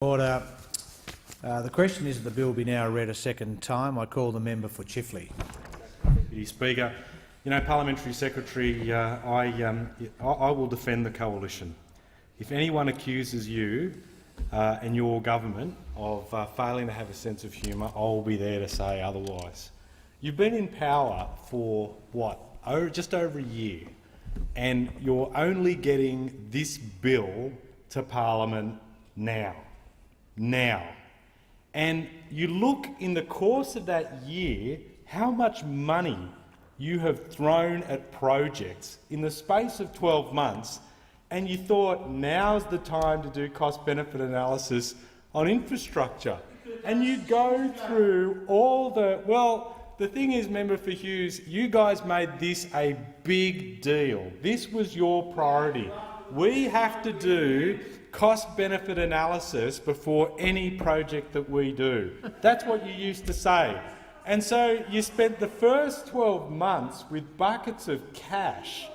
Order. The question is that the bill be now read a second time. I call the member for Chifley. Speaker, Parliamentary Secretary, I will defend the coalition. If anyone accuses you and your government of failing to have a sense of humour, I'll be there to say otherwise. You've been in power for what? Just over a year, and you're only getting this bill to Parliament now. And you look in the course of that year how much money you have thrown at projects in the space of 12 months, and you thought now's the time to do cost-benefit analysis on infrastructure. And you go through all the— well, the thing is, Member for Hughes, you guys made this a big deal. This was your priority. We have to do cost-benefit analysis before any project that we do. That's what you used to say. And so you spent the first 12 months with buckets of cash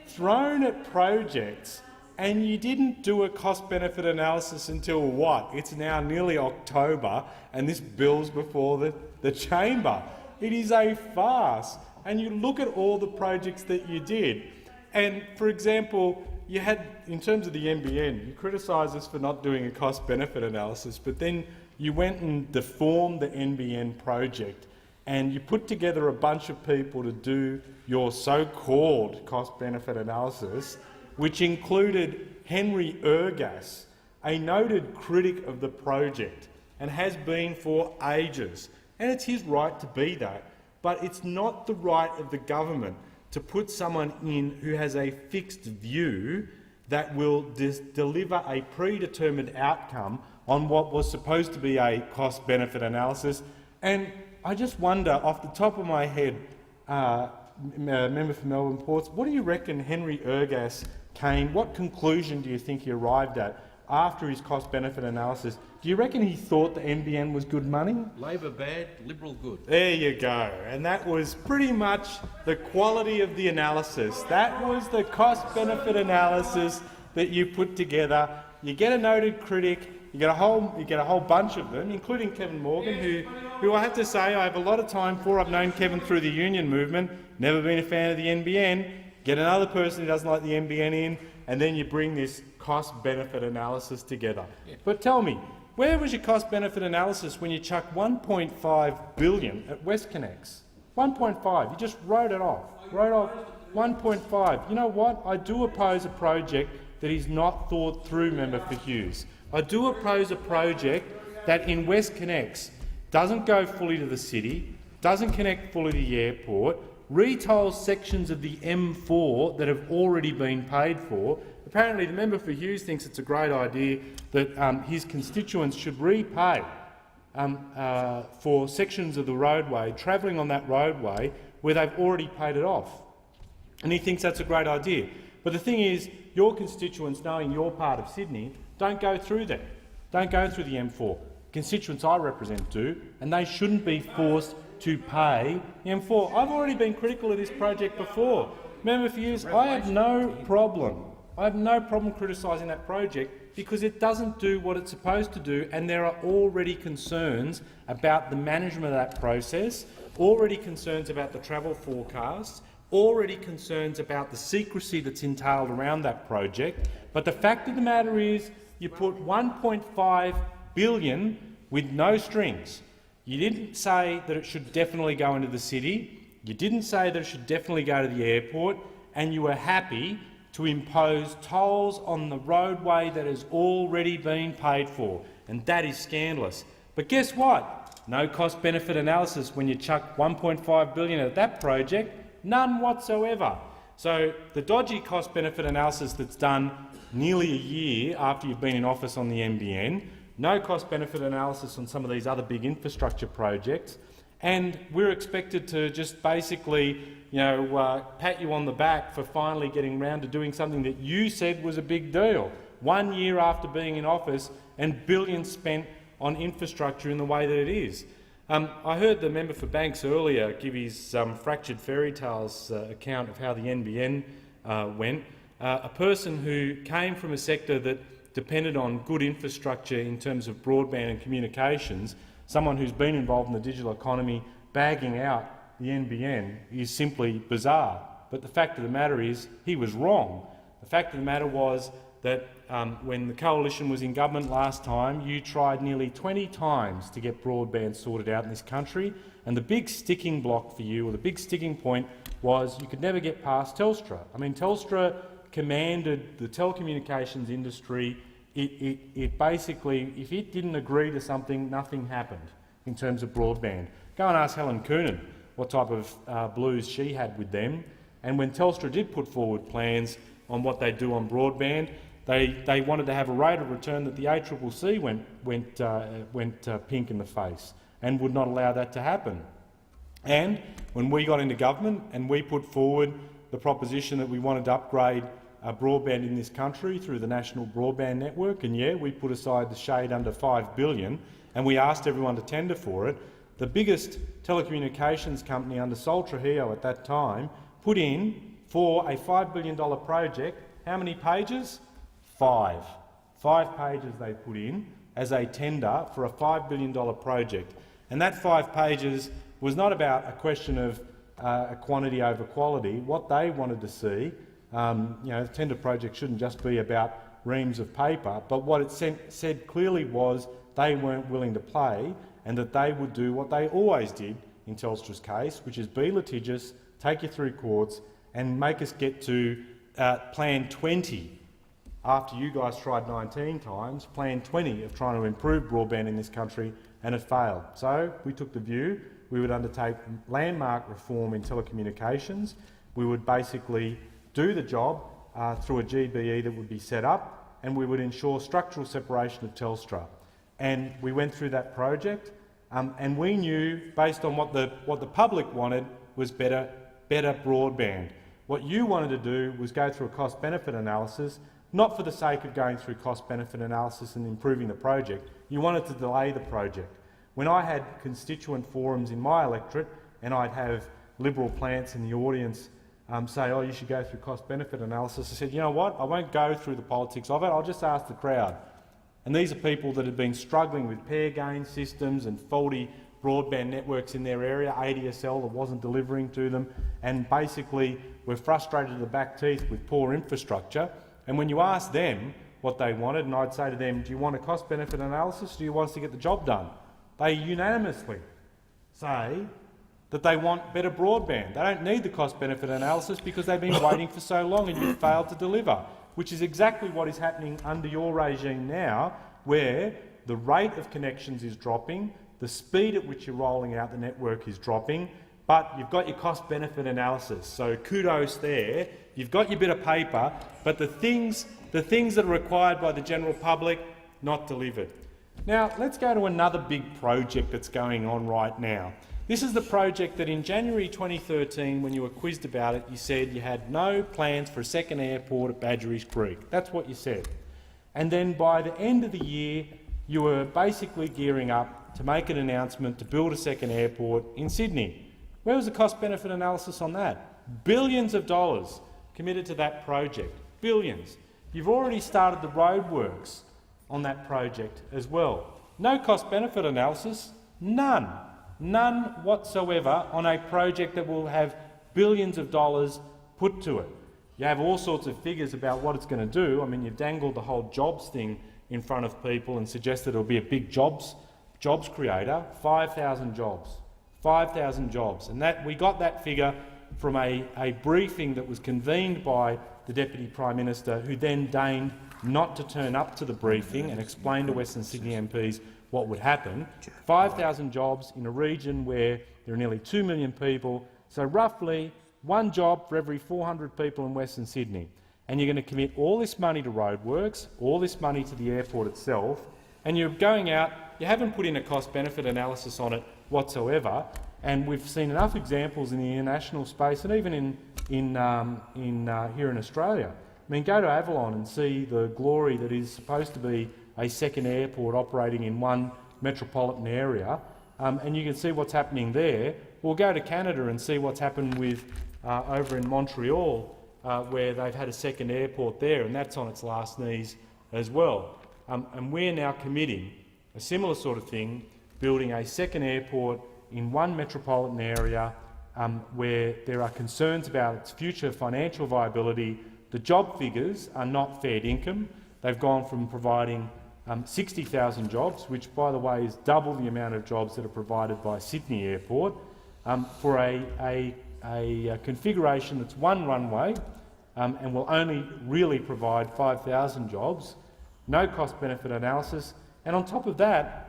thrown at projects, and you didn't do a cost-benefit analysis until what? It's now nearly October, and this bill's before the chamber. It is a farce. And you look at all the projects that you did, and, for example, you had, in terms of the NBN, you criticised us for not doing a cost-benefit analysis, but then you went and deformed the NBN project and you put together a bunch of people to do your so-called cost-benefit analysis, which included Henry Ergas, a noted critic of the project, and has been for ages. And it's his right to be that, but it's not the right of the government to put someone in who has a fixed view that will deliver a predetermined outcome on what was supposed to be a cost-benefit analysis. And I just wonder, off the top of my head, Member for Melbourne Ports, what do you reckon Henry Ergas came— what conclusion do you think he arrived at after his cost-benefit analysis? Do you reckon he thought the NBN was good money? Labor bad, Liberal good. There you go. And that was pretty much the quality of the analysis. That was the cost-benefit analysis that you put together. You get a noted critic, you get a whole bunch of them, including Kevin Morgan, who I have to say I have a lot of time for. I've known Kevin through the union movement, never been a fan of the NBN. Get another person who doesn't like the NBN in, and then you bring this cost-benefit analysis together. Yeah. But tell me, where was your cost-benefit analysis when you chucked $1.5 billion at WestConnex? 1.5. You just wrote it off. Wrote off 1.5. You know what? I do oppose a project that is not thought through, Member for Hughes. I do oppose a project that in WestConnex doesn't go fully to the city, doesn't connect fully to the airport, retails sections of the M4 that have already been paid for. Apparently the Member for Hughes thinks it's a great idea that his constituents should repay for sections of the roadway, travelling on that roadway, where they've already paid it off. And he thinks that's a great idea. But the thing is, your constituents, knowing your part of Sydney, don't go through that. Don't go through the M4. Constituents I represent do, and they shouldn't be forced to pay the M4. I've already been critical of this project before. Member for Hughes, I have no problem criticising that project because it doesn't do what it's supposed to do, and there are already concerns about the management of that process, already concerns about the travel forecasts, already concerns about the secrecy that's entailed around that project. But the fact of the matter is you put $1.5 billion with no strings. You didn't say that it should definitely go into the city, you didn't say that it should definitely go to the airport, and you were happy to impose tolls on the roadway that has already been paid for, and that is scandalous. But guess what? No cost-benefit analysis when you chuck $1.5 billion at that project, none whatsoever. So the dodgy cost-benefit analysis that's done nearly a year after you've been in office on the NBN, no cost-benefit analysis on some of these other big infrastructure projects, and we're expected to just basically pat you on the back for finally getting round to doing something that you said was a big deal 1 year after being in office, and billions spent on infrastructure in the way that it is. I heard the member for Banks earlier give his fractured fairy tales account of how the NBN went. A person who came from a sector that depended on good infrastructure in terms of broadband and communications, someone who's been involved in the digital economy bagging out the NBN is simply bizarre. But the fact of the matter is he was wrong. The fact of the matter was that when the coalition was in government last time, you tried nearly 20 times to get broadband sorted out in this country, and the big sticking block for you, or the big sticking point, was you could never get past Telstra. I mean, Telstra commanded the telecommunications industry. It basically, if it didn't agree to something, nothing happened in terms of broadband. Go and ask Helen Coonan what type of blues she had with them. And when Telstra did put forward plans on what they'd do on broadband, they wanted to have a rate of return that the ACCC went pink in the face and would not allow that to happen. And when we got into government and we put forward the proposition that we wanted to upgrade broadband in this country through the National Broadband Network, and yeah, we put aside the shade under $5 billion, and we asked everyone to tender for it, the biggest telecommunications company under Sol Trujillo at that time put in for a $5 billion project, how many pages? 5. 5 pages they put in as a tender for a $5 billion project. And that 5 pages was not about a question of quantity over quality. What they wanted to see, the tender project shouldn't just be about reams of paper, but what it said clearly was they weren't willing to play, and that they would do what they always did in Telstra's case, which is be litigious, take you through courts, and make us get to Plan 20. After you guys tried 19 times, Plan 20 of trying to improve broadband in this country, and it failed. So we took the view we would undertake landmark reform in telecommunications. We would basically do the job through a GBE that would be set up, and we would ensure structural separation of Telstra. And we went through that project, and we knew, based on what the public wanted, was better broadband. What you wanted to do was go through a cost-benefit analysis, not for the sake of going through cost-benefit analysis and improving the project. You wanted to delay the project. When I had constituent forums in my electorate, and I'd have Liberal plants in the audience say, oh, you should go through cost-benefit analysis, I said, you know what, I won't go through the politics of it, I'll just ask the crowd. And these are people that had been struggling with pair gain systems and faulty broadband networks in their area, ADSL that wasn't delivering to them, and basically were frustrated to the back teeth with poor infrastructure. And when you ask them what they wanted, and I'd say to them, do you want a cost-benefit analysis, or do you want us to get the job done? They unanimously say that they want better broadband. They don't need the cost-benefit analysis because they've been waiting for so long and you've failed to deliver, which is exactly what is happening under your regime now, where the rate of connections is dropping, the speed at which you're rolling out the network is dropping, but you've got your cost-benefit analysis. So kudos there. You've got your bit of paper, but the things that are required by the general public, not delivered. Now, let's go to another big project that's going on right now. This is the project that in January 2013, when you were quizzed about it, you said you had no plans for a second airport at Badgerys Creek. That's what you said. And then by the end of the year, you were basically gearing up to make an announcement to build a second airport in Sydney. Where was the cost-benefit analysis on that? Billions of dollars committed to that project. Billions. You've already started the roadworks on that project as well. No cost-benefit analysis, none. None whatsoever on a project that will have billions of dollars put to it. You have all sorts of figures about what it's going to do. I mean, you've dangled the whole jobs thing in front of people and suggested it'll be a big jobs creator. 5,000 jobs. 5,000 jobs. And that we got that figure from a briefing that was convened by the Deputy Prime Minister, who then deigned not to turn up to the briefing and explain to Western Sydney MPs what would happen. 5,000 jobs in a region where there are nearly 2 million people, so roughly one job for every 400 people in Western Sydney. And you're going to commit all this money to roadworks, all this money to the airport itself, and you're going out, you haven't put in a cost-benefit analysis on it whatsoever, and we've seen enough examples in the international space and even here in Australia. I mean, go to Avalon and see the glory that is supposed to be a second airport operating in one metropolitan area, and you can see what's happening there. Or go to Canada and see what's happened with over in Montreal, where they've had a second airport there, and that's on its last knees as well. And we're now committing a similar sort of thing, building a second airport in one metropolitan area where there are concerns about its future financial viability. The job figures are not fair income. They've gone from providing 60,000 jobs, which, by the way, is double the amount of jobs that are provided by Sydney Airport, for a configuration that's one runway and will only really provide 5,000 jobs, no cost-benefit analysis, and on top of that,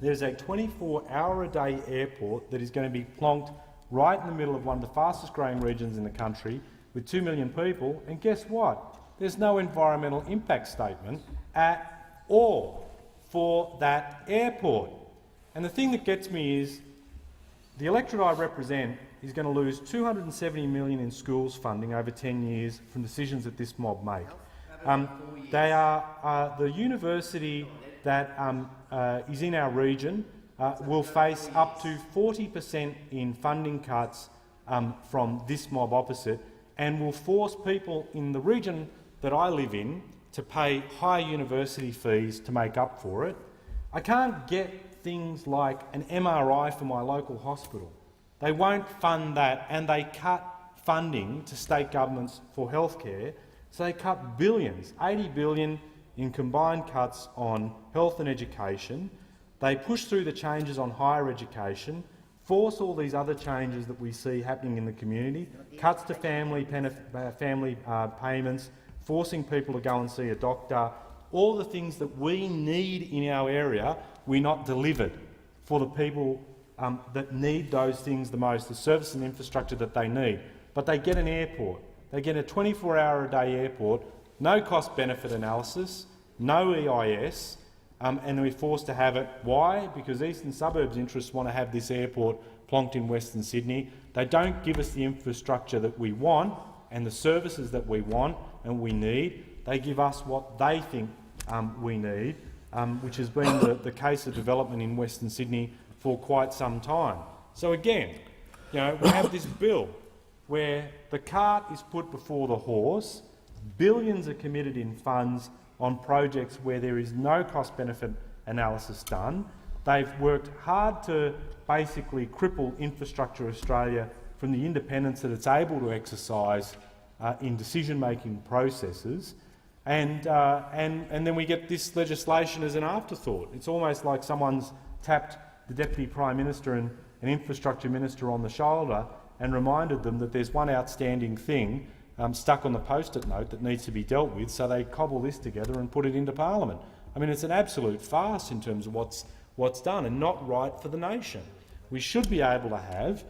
there's a 24-hour-a-day airport that is going to be plonked right in the middle of one of the fastest-growing regions in the country with 2 million people, and guess what? There's no environmental impact statement at all for that airport. And the thing that gets me is the electorate I represent is going to lose $270 million in schools funding over 10 years from decisions that this mob make. They are the university that is in our region will face up to 40% in funding cuts from this mob opposite, and will force people in the region that I live in to pay high university fees to make up for it. I can't get things like an MRI for my local hospital. They won't fund that, and they cut funding to state governments for healthcare. So they cut billions, 80 billion in combined cuts on health and education. They push through the changes on higher education, force all these other changes that we see happening in the community, cuts to family payments, forcing people to go and see a doctor. All the things that we need in our area, we're not delivered for the people that need those things the most, the service and infrastructure that they need. But they get an airport. They get a 24-hour-a-day airport, no cost-benefit analysis, no EIS, and we're forced to have it. Why? Because eastern suburbs interests want to have this airport plonked in Western Sydney. They don't give us the infrastructure that we want and the services that we want and we need. They give us what they think we need, which has been the case of development in Western Sydney for quite some time. So again, we have this bill where the cart is put before the horse, billions are committed in funds on projects where there is no cost-benefit analysis done. They've worked hard to basically cripple Infrastructure Australia from the independence that it's able to exercise in decision-making processes, and then we get this legislation as an afterthought. It's almost like someone's tapped the Deputy Prime Minister and an Infrastructure Minister on the shoulder and reminded them that there's one outstanding thing stuck on the post-it note that needs to be dealt with, so they cobble this together and put it into Parliament. I mean, it's an absolute farce in terms of what's done, and not right for the nation. We should be able to have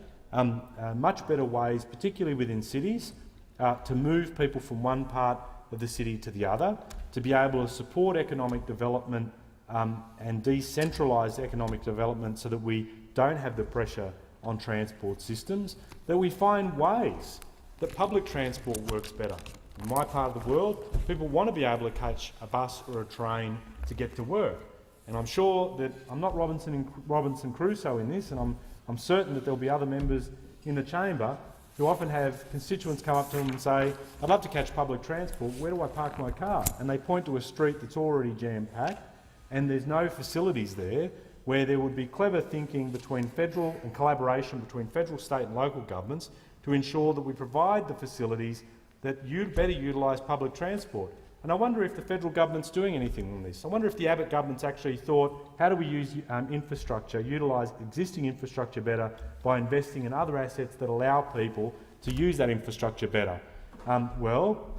much better ways, particularly within cities, to move people from one part of the city to the other, to be able to support economic development and decentralise economic development so that we don't have the pressure on transport systems, that we find ways that public transport works better. In my part of the world, people want to be able to catch a bus or a train to get to work. And I'm sure that I'm not Robinson Crusoe in this, and I'm certain that there'll be other members in the chamber who often have constituents come up to them and say, I'd love to catch public transport, where do I park my car? And they point to a street that's already jam-packed and there's no facilities there, where there would be clever thinking between federal and collaboration between federal, state and local governments to ensure that we provide the facilities that better utilise public transport. And I wonder if the federal government's doing anything on this. I wonder if the Abbott government's actually thought, how do we use infrastructure, utilise existing infrastructure better by investing in other assets that allow people to use that infrastructure better? Well,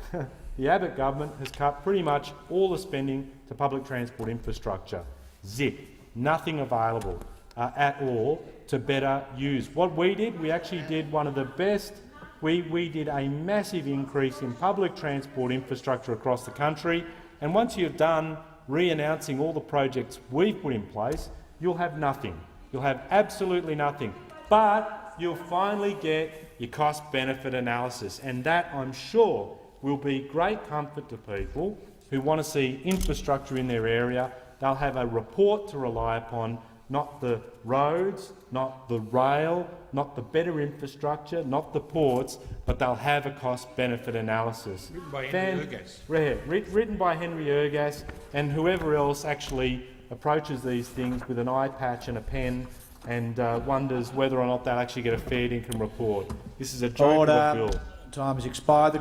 the Abbott government has cut pretty much all the spending to public transport infrastructure. Zip. Nothing available at all to better use. What we did, we actually did one of the best. We did a massive increase in public transport infrastructure across the country, and once you're done re-announcing all the projects we've put in place, you'll have nothing. You'll have absolutely nothing. But you'll finally get your cost-benefit analysis, and that, I'm sure, will be great comfort to people who want to see infrastructure in their area. They'll have a report to rely upon not the roads, not the rail, not the better infrastructure, not the ports, but they'll have a cost-benefit analysis. Written by Henry Ergas. Written by Henry Ergas and whoever else actually approaches these things with an eye patch and a pen and wonders whether or not they'll actually get a fair income report. This is a joke of a bill. Time has expired.